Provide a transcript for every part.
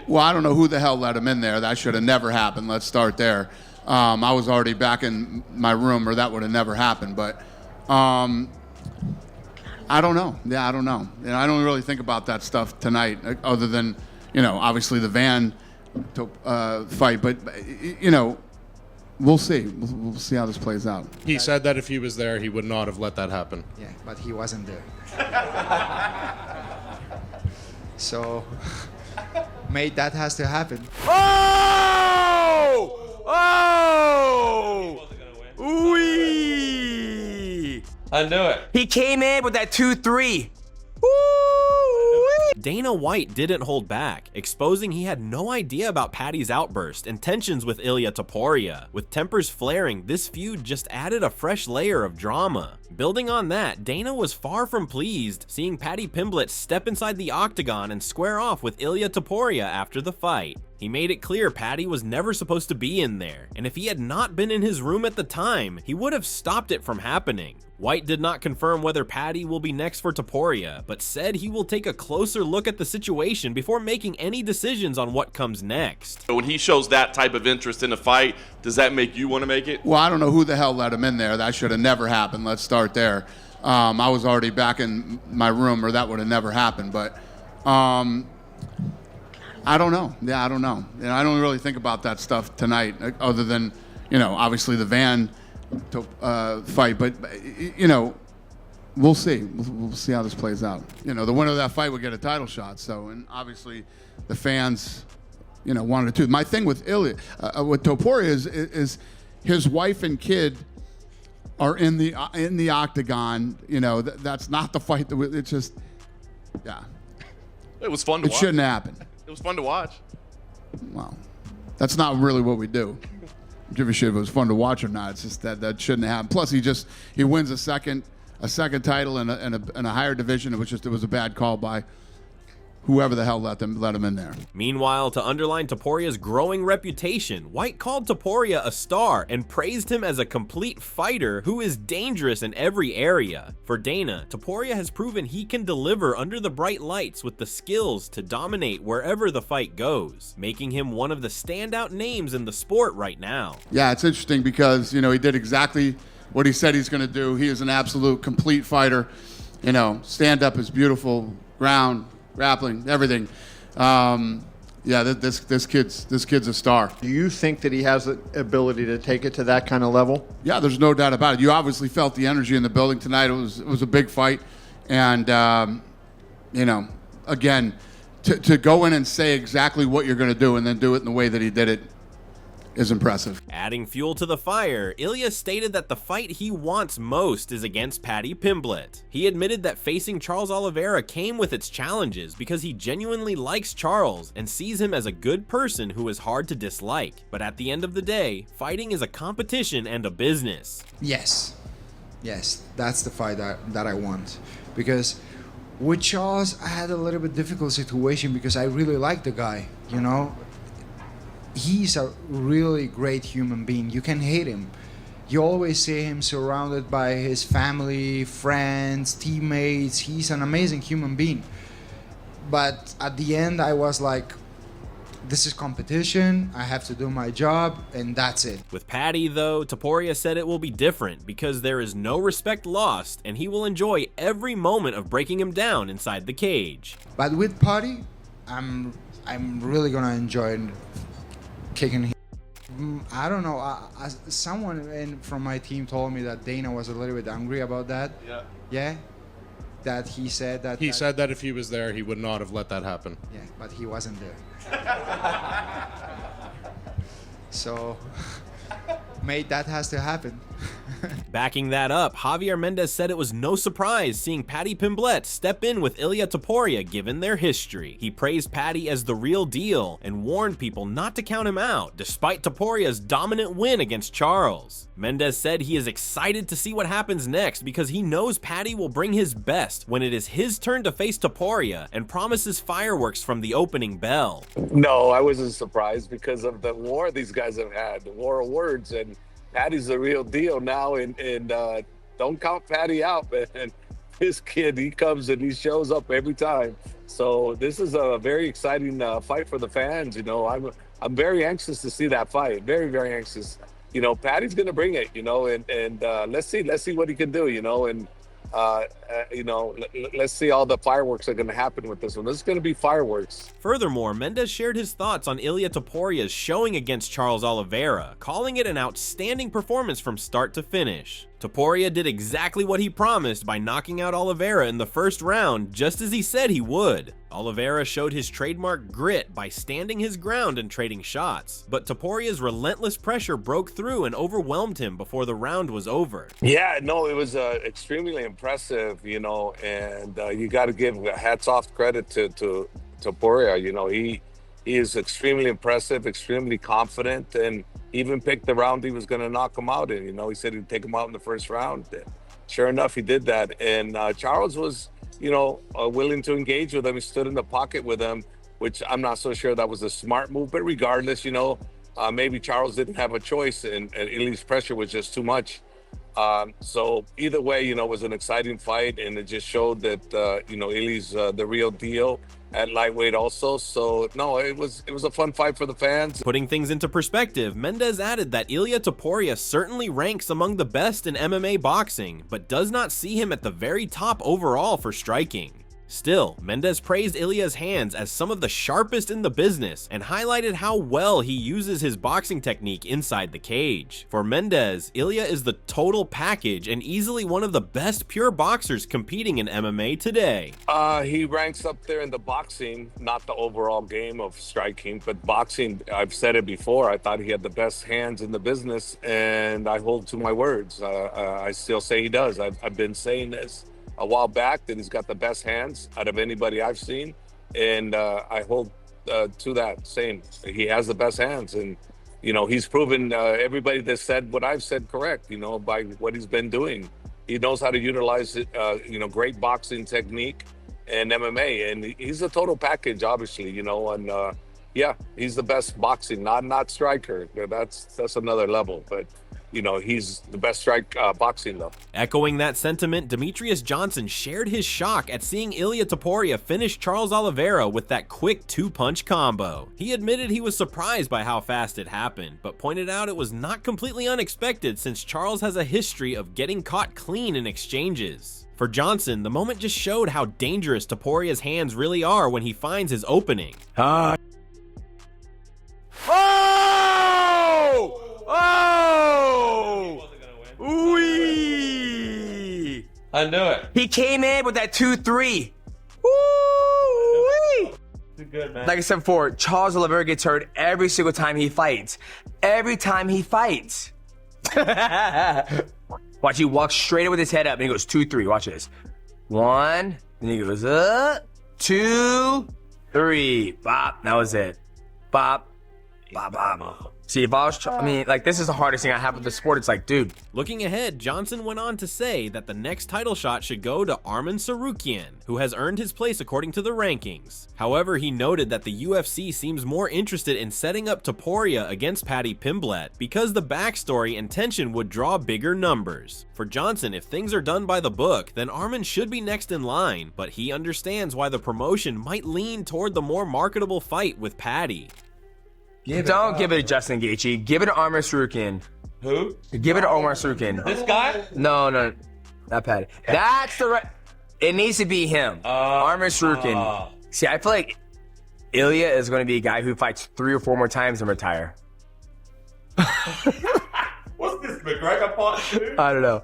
Well, I don't know who the hell let him in there. That should have never happened. Let's start there. I was already back in my room, or that would have never happened. But I don't know. Yeah, I don't know. And I don't really think about that stuff tonight, other than, obviously the van fight. But, we'll see. We'll see how this plays out. He said that if he was there, he would not have let that happen. Yeah, but he wasn't there. So, mate, that has to happen. Oh! Oh! Ooh! I knew it. He came in with that 2-3. Dana White didn't hold back, exposing he had no idea about Paddy's outburst and tensions with Ilia Topuria. With tempers flaring, this feud just added a fresh layer of drama. Building on that, Dana was far from pleased seeing Paddy Pimblett step inside the octagon and square off with Ilia Topuria after the fight. He made it clear Paddy was never supposed to be in there, and if he had not been in his room at the time, he would have stopped it from happening. White did not confirm whether Paddy will be next for Topuria, but said he will take a closer look at the situation before making any decisions on what comes next. When he shows that type of interest in the fight, does that make you want to make it? Well, I don't know who the hell let him in there. That should have never happened. Let's start there. I was already back in my room, or that would have never happened. But I don't know. Yeah, I don't know. And I don't really think about that stuff tonight, other than, obviously the van fight. But, we'll see. We'll see how this plays out. The winner of that fight would get a title shot. So, and obviously the fans, wanted to. My thing with with Topuria is his wife and kid are in the octagon. That's not the fight. It's just, yeah. It was fun to watch. It shouldn't happen. It was fun to watch. Well, that's not really what we do. Give a shit if it was fun to watch or not. It's just that shouldn't happen. Plus, he wins a second title in a higher division. It was a bad call by whoever the hell let him in there. Meanwhile, to underline Topuria's growing reputation, White called Topuria a star and praised him as a complete fighter who is dangerous in every area. For Dana, Topuria has proven he can deliver under the bright lights with the skills to dominate wherever the fight goes, making him one of the standout names in the sport right now. Yeah, it's interesting because, he did exactly what he said he's going to do. He is an absolute complete fighter. Stand up is beautiful, ground, grappling, everything. This kid's a star. Do you think that he has the ability to take it to that kind of level? Yeah, there's no doubt about it. You obviously felt the energy in the building tonight. It was a big fight, and again, to go in and say exactly what you're going to do and then do it in the way that he did it is impressive. Adding fuel to the fire, Ilia stated that the fight he wants most is against Paddy Pimblett. He admitted that facing Charles Oliveira came with its challenges because he genuinely likes Charles and sees him as a good person who is hard to dislike. But at the end of the day, fighting is a competition and a business. Yes, that's the fight that I want. Because with Charles, I had a little bit difficult situation because I really like the guy, He's a really great human being. You can hate him. You always see him surrounded by his family, friends, teammates. He's an amazing human being. But at the end, I was like, this is competition. I have to do my job, and that's it. With Paddy, though, Topuria said it will be different because there is no respect lost, and he will enjoy every moment of breaking him down inside the cage. But with Paddy, I'm really gonna enjoy kicking him. I don't know. Someone from my team told me that Dana was a little bit angry about that. Yeah. Yeah. That he said that. He said that if he was there, he would not have let that happen. Yeah, but he wasn't there. So, mate, that has to happen. Backing that up, Javier Mendez said it was no surprise seeing Paddy Pimblett step in with Ilia Topuria given their history. He praised Paddy as the real deal and warned people not to count him out, despite Topuria's dominant win against Charles. Mendez said he is excited to see what happens next because he knows Paddy will bring his best when it is his turn to face Topuria and promises fireworks from the opening bell. No, I wasn't surprised because of the war these guys have had, the war of words, and Paddy's the real deal now, and don't count Paddy out, man. This kid, he comes and he shows up every time. So this is a very exciting fight for the fans. You know, I'm very anxious to see that fight. Very, very anxious. You know, Paddy's going to bring it. You know, and let's see what he can do. You know, and you know, let's see all the fireworks that are going to happen with this one. This is going to be fireworks. Furthermore, Mendes shared his thoughts on Ilia Topuria's showing against Charles Oliveira, calling it an outstanding performance from start to finish. Topuria did exactly what he promised by knocking out Oliveira in the first round, just as he said he would. Oliveira showed his trademark grit by standing his ground and trading shots, but Topuria's relentless pressure broke through and overwhelmed him before the round was over. Yeah, no, it was extremely impressive, you know, and you got to give hats off credit to Topuria. You know, he is extremely impressive, extremely confident, and even picked the round he was going to knock him out in. You know, he said he'd take him out in the first round. Sure enough, he did that. And Charles was, you know, willing to engage with him. He stood in the pocket with him, which I'm not so sure that was a smart move. But regardless, you know, maybe Charles didn't have a choice, and Ili's pressure was just too much. So either way, you know, it was an exciting fight, and it just showed that, you know, Ili's the real deal at lightweight also. So no, it was a fun fight for the fans. Putting things into perspective, Mendes added that Ilia Topuria certainly ranks among the best in MMA boxing, but does not see him at the very top overall for striking. Still, Mendes praised Ilia's hands as some of the sharpest in the business and highlighted how well he uses his boxing technique inside the cage. For Mendes, Ilia is the total package and easily one of the best pure boxers competing in MMA today. He ranks up there in the boxing, not the overall game of striking, but boxing. I've said it before, I thought he had the best hands in the business, and I hold to my words. I still say he does. I've been saying this a while back, that he's got the best hands out of anybody I've seen, and I hold to that, saying he has the best hands. And you know, he's proven everybody that said what I've said correct, you know, by what he's been doing. He knows how to utilize it, you know, great boxing technique and MMA, and he's a total package, obviously, you know. And yeah, he's the best boxing, not striker. That's another level, but you know, he's the best boxing though. Echoing that sentiment, Demetrius Johnson shared his shock at seeing Ilia Topuria finish Charles Oliveira with that quick two-punch combo. He admitted he was surprised by how fast it happened, but pointed out it was not completely unexpected since Charles has a history of getting caught clean in exchanges. For Johnson, the moment just showed how dangerous Topuria's hands really are when he finds his opening. Oh! Ooh! I knew it. He came in with that 2-3. Woo! Good, man. Like I said before, Charles Oliveira gets hurt every single time he fights. Every time he fights. Watch, he walks straight with his head up and he goes 2-3. Watch this. 1, then he goes 2, 3. Bop. That was it. Bop. Bop, bop. See, if I was, I mean, like, this is the hardest thing I have with the sport. It's like, dude. Looking ahead, Johnson went on to say that the next title shot should go to Arman Tsarukyan, who has earned his place according to the rankings. However, he noted that the UFC seems more interested in setting up Topuria against Paddy Pimblett because the backstory and tension would draw bigger numbers. For Johnson, if things are done by the book, then Arman should be next in line, but he understands why the promotion might lean toward the more marketable fight with Paddy. Don't give it to Justin Gaethje. Give it to Arman Tsarukyan. Who? Give it to Omar Tsarukyan. This guy? No, not Paddy. That's the right. It needs to be him. Arman Tsarukyan. See, I feel like Ilia is going to be a guy who fights 3 or 4 more times and retire. What's this, McGregor part 2? I don't know.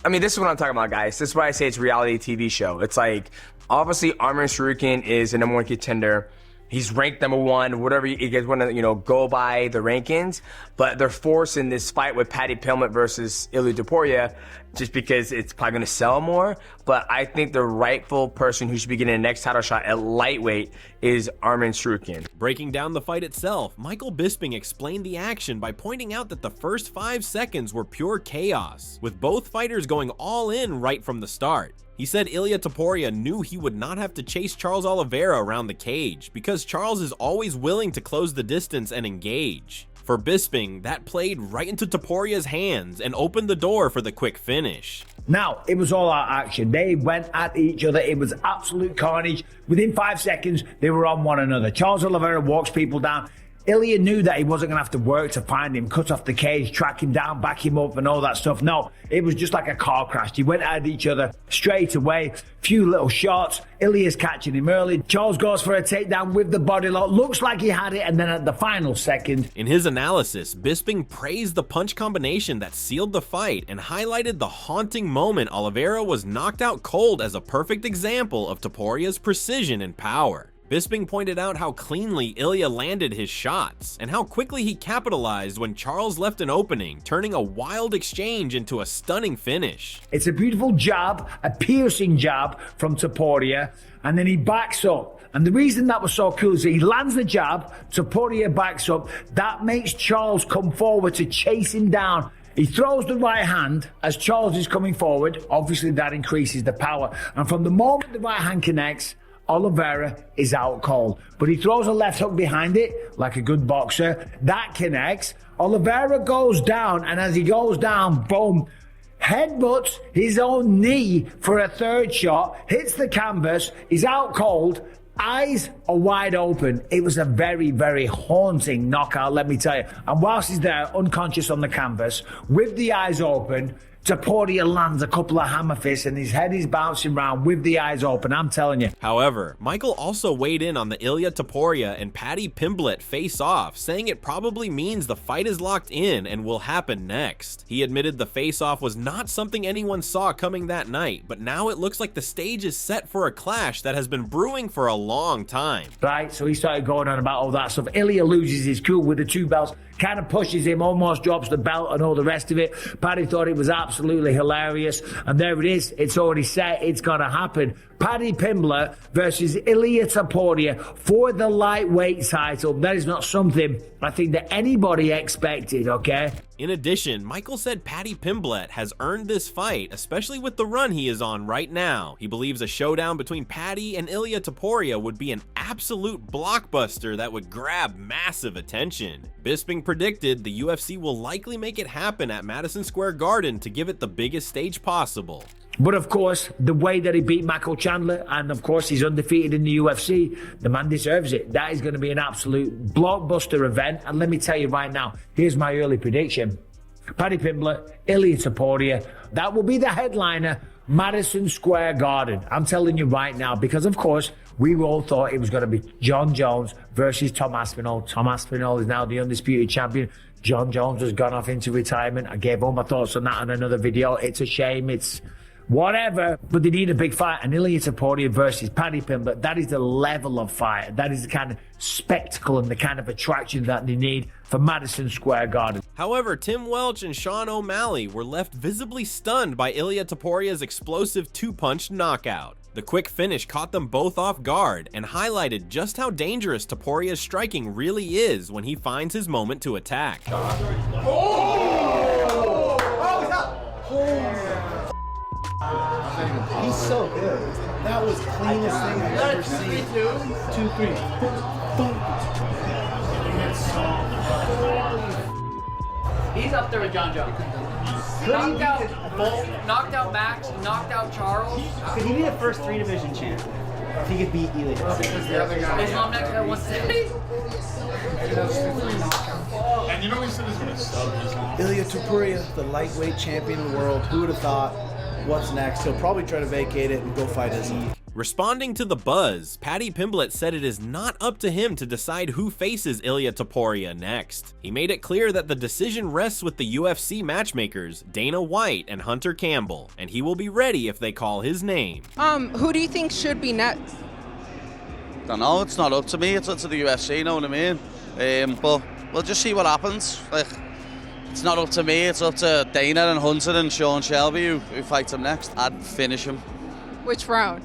I mean, this is what I'm talking about, guys. This is why I say it's a reality TV show. It's like, obviously, Arman Tsarukyan is the #1 contender. He's ranked #1, whatever you guys want to, you know, go by the rankings. But they're forcing this fight with Paddy Pimblett versus Ilia Topuria just because it's probably going to sell more. But I think the rightful person who should be getting the next title shot at lightweight is Arman Tsarukyan. Breaking down the fight itself, Michael Bisping explained the action by pointing out that the first 5 seconds were pure chaos, with both fighters going all in right from the start. He said Ilia Topuria knew he would not have to chase Charles Oliveira around the cage because Charles is always willing to close the distance and engage. For Bisping, that played right into Topuria's hands and opened the door for the quick finish. Now, it was all out action. They went at each other. It was absolute carnage. Within 5 seconds, they were on one another. Charles Oliveira walks people down. Ilia knew that he wasn't going to have to work to find him, cut off the cage, track him down, back him up and all that stuff. No, it was just like a car crash. He went at each other straight away. Few little shots. Ilia's catching him early. Charles goes for a takedown with the body lock. Looks like he had it, and then at the final second. In his analysis, Bisping praised the punch combination that sealed the fight and highlighted the haunting moment Oliveira was knocked out cold as a perfect example of Topuria's precision and power. Bisping pointed out how cleanly Ilia landed his shots, and how quickly he capitalized when Charles left an opening, turning a wild exchange into a stunning finish. It's a beautiful jab, a piercing jab from Topuria, and then he backs up. And the reason that was so cool is that he lands the jab, Topuria backs up, that makes Charles come forward to chase him down. He throws the right hand as Charles is coming forward. Obviously that increases the power. And from the moment the right hand connects, Oliveira is out cold. But he throws a left hook behind it, like a good boxer. That connects. Oliveira goes down, and as he goes down, boom, headbutts his own knee for a third shot, hits the canvas, he's out cold, eyes are wide open. It was a very, very haunting knockout, let me tell you. And whilst he's there, unconscious on the canvas, with the eyes open, Topuria lands a couple of hammer fists and his head is bouncing around with the eyes open, I'm telling you. However, Michael also weighed in on the Ilia Topuria and Paddy Pimblett face-off, saying it probably means the fight is locked in and will happen next. He admitted the face-off was not something anyone saw coming that night, but now it looks like the stage is set for a clash that has been brewing for a long time. Right, so he started going on about all that stuff. Ilia loses his cool with the 2 belts, kind of pushes him, almost drops the belt and all the rest of it. Paddy thought it was absolutely hilarious, and there it is. It's already set. It's gonna happen. Paddy Pimblett versus Ilia Topuria for the lightweight title. That is not something I think that anybody expected, okay? In addition, Michael said Paddy Pimblett has earned this fight, especially with the run he is on right now. He believes a showdown between Paddy and Ilia Topuria would be an absolute blockbuster that would grab massive attention. Bisping predicted the UFC will likely make it happen at Madison Square Garden to give it the biggest stage possible. But of course, the way that he beat Michael Chandler, and of course he's undefeated in the UFC, the man deserves it. That is going to be an absolute blockbuster event. And let me tell you right now, here's my early prediction. Paddy Pimblett, Ilia Topuria, that will be the headliner, Madison Square Garden. I'm telling you right now, because of course, we all thought it was going to be John Jones versus Tom Aspinall. Tom Aspinall is now the undisputed champion. John Jones has gone off into retirement. I gave all my thoughts on that in another video. It's a shame. It's whatever, but they need a big fight. And Ilia Topuria versus Paddy Pimblett, that is the level of fight. That is the kind of spectacle and the kind of attraction that they need for Madison Square Garden. However, Tim Welch and Sean O'Malley were left visibly stunned by Ilia Topuria's explosive 2-punch knockout. The quick finish caught them both off guard and highlighted just how dangerous Topuria's striking really is when he finds his moment to attack. He's so good. That was cleanest thing I've ever seen. 2-3. He's up there with John Jones. Knocked out Bolt, knocked out Max, knocked out Charles. Could he be the first 3-division champ? If he could beat Ilia. Because the other guy. Is Mom next at 170? And you know he said he's going to sub. Ilia Topuria, the lightweight champion of the world. Who would have thought? What's next? He'll probably try to vacate it and go fight Izzy. Responding to the buzz, Paddy Pimblett said it is not up to him to decide who faces Ilia Topuria next. He made it clear that the decision rests with the UFC matchmakers, Dana White and Hunter Campbell, and he will be ready if they call his name. Who do you think should be next? Don't know, it's not up to me, it's up to the UFC, you know what I mean? But we'll just see what happens. Like, it's not up to me, it's up to Dana and Hunter and Sean Shelby who fights him next. I'd finish him. Which round?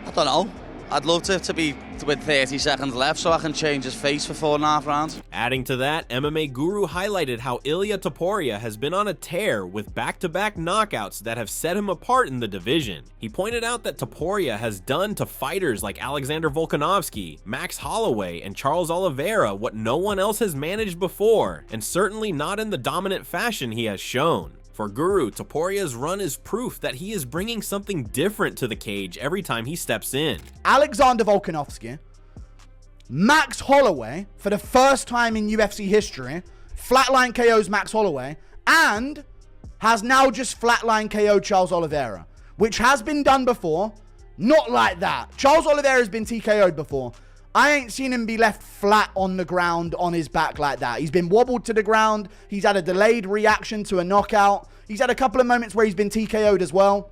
I don't know. I'd love to be with 30 seconds left so I can change his face for 4.5 rounds. Adding to that, MMA Guru highlighted how Ilia Topuria has been on a tear with back-to-back knockouts that have set him apart in the division. He pointed out that Topuria has done to fighters like Alexander Volkanovski, Max Holloway, and Charles Oliveira what no one else has managed before, and certainly not in the dominant fashion he has shown. For Guru, Topuria's run is proof that he is bringing something different to the cage every time he steps in. Alexander Volkanovski, Max Holloway, for the first time in UFC history, flatline KOs Max Holloway, and has now just flatline KO Charles Oliveira, which has been done before, not like that. Charles Oliveira has been TKO'd before. I ain't seen him be left flat on the ground on his back like that. He's been wobbled to the ground. He's had a delayed reaction to a knockout. He's had a couple of moments where he's been TKO'd as well.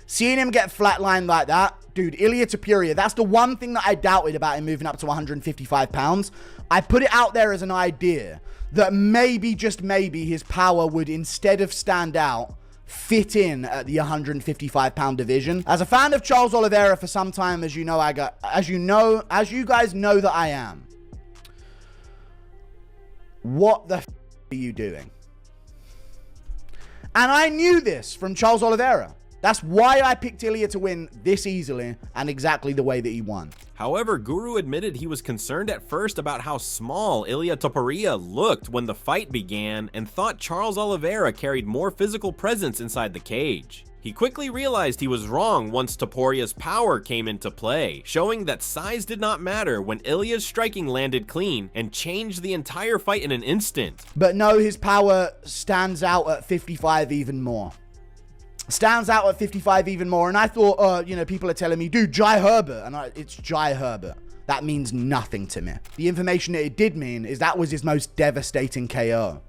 Seeing him get flatlined like that, dude, Ilia Topuria, that's the one thing that I doubted about him moving up to 155 pounds. I put it out there as an idea that maybe, just maybe, his power would, instead of stand out, fit in at the 155 pound division. As a fan of Charles Oliveira for some time, as you guys know that I am. What the f are you doing? And I knew this from Charles Oliveira. That's why I picked Ilia to win this easily and exactly the way that he won. However, Guru admitted he was concerned at first about how small Ilia Topuria looked when the fight began and thought Charles Oliveira carried more physical presence inside the cage. He quickly realized he was wrong once Topuria's power came into play, showing that size did not matter when Ilia's striking landed clean and changed the entire fight in an instant. But no, his power stands out at 55 even more. Stands out at 55 even more. And I thought, people are telling me, dude, Jai Herbert. And it's Jai Herbert. That means nothing to me. The information that it did mean is that was his most devastating KO.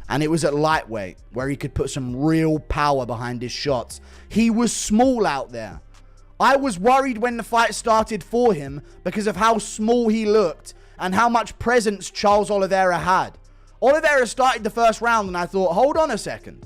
And it was at lightweight, where he could put some real power behind his shots. He was small out there. I was worried when the fight started for him because of how small he looked and how much presence Charles Oliveira had. Oliveira started the first round and I thought, hold on a second.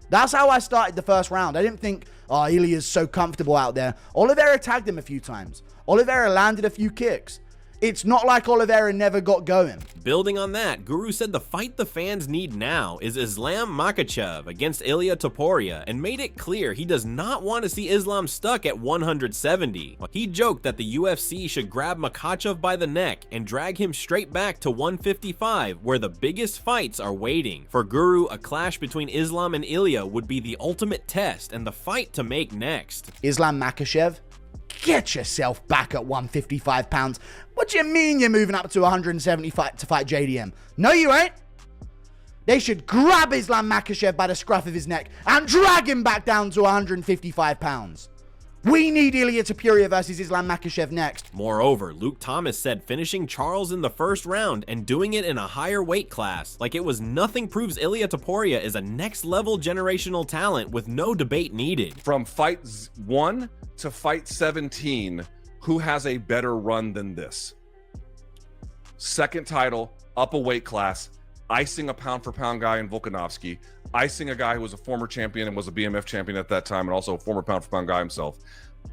That's how I started the first round. I didn't think, oh, Ilia's so comfortable out there. Oliveira tagged him a few times. Oliveira landed a few kicks. It's not like Oliveira never got going. Building on that, Guru said the fight the fans need now is Islam Makhachev against Ilia Topuria and made it clear he does not want to see Islam stuck at 170. He joked that the UFC should grab Makhachev by the neck and drag him straight back to 155 where the biggest fights are waiting. For Guru, a clash between Islam and Ilia would be the ultimate test and the fight to make next. Islam Makhachev? Get yourself back at 155 pounds. What do you mean you're moving up to 175 to fight JDM? No, you ain't. They should grab Islam Makhachev by the scruff of his neck and drag him back down to 155 pounds. We need Ilia Topuria versus Islam Makhachev next. Moreover, Luke Thomas said finishing Charles in the first round and doing it in a higher weight class like it was nothing proves Ilia Topuria is a next level generational talent with no debate needed. From fight 1 to fight 17, who has a better run than this? Second title, up a weight class, icing a pound for pound guy in Volkanovski, icing a guy who was a former champion and was a BMF champion at that time and also a former pound for pound guy himself,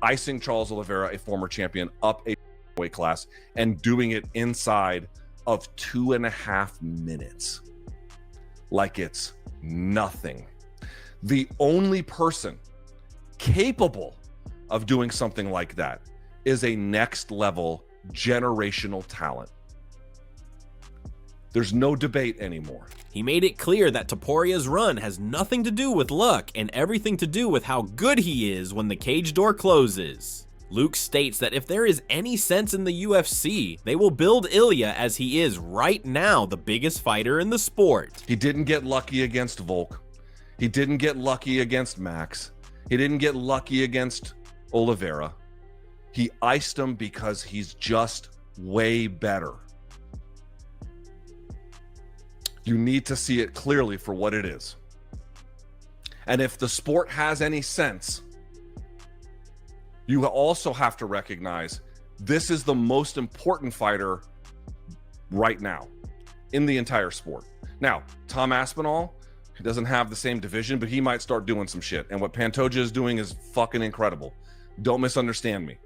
icing Charles Oliveira, a former champion, up a weight class and doing it inside of 2.5 minutes. Like it's nothing. The only person capable of doing something like that is a next level generational talent. There's no debate anymore. He made it clear that Topuria's run has nothing to do with luck and everything to do with how good he is when the cage door closes. Luke states that if there is any sense in the UFC, they will build Ilia as he is right now the biggest fighter in the sport. He didn't get lucky against Volk. He didn't get lucky against Max. He didn't get lucky against Oliveira. He iced him because he's just way better. You need to see it clearly for what it is. And if the sport has any sense, you also have to recognize this is the most important fighter right now in the entire sport. Now, Tom Aspinall, he doesn't have the same division, but he might start doing some shit. And what Pantoja is doing is fucking incredible. Don't misunderstand me.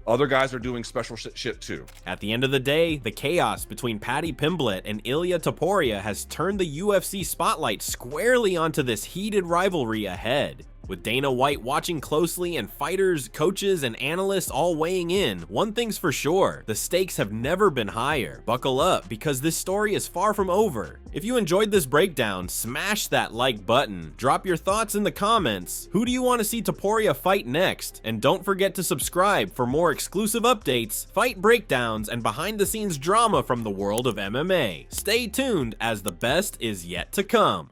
Other guys are doing special shit too. At the end of the day, the chaos between Paddy Pimblett and Ilia Topuria has turned the UFC spotlight squarely onto this heated rivalry ahead. With Dana White watching closely and fighters, coaches, and analysts all weighing in, one thing's for sure, the stakes have never been higher. Buckle up, because this story is far from over. If you enjoyed this breakdown, smash that like button. Drop your thoughts in the comments. Who do you want to see Topuria fight next? And don't forget to subscribe for more exclusive updates, fight breakdowns, and behind-the-scenes drama from the world of MMA. Stay tuned, as the best is yet to come.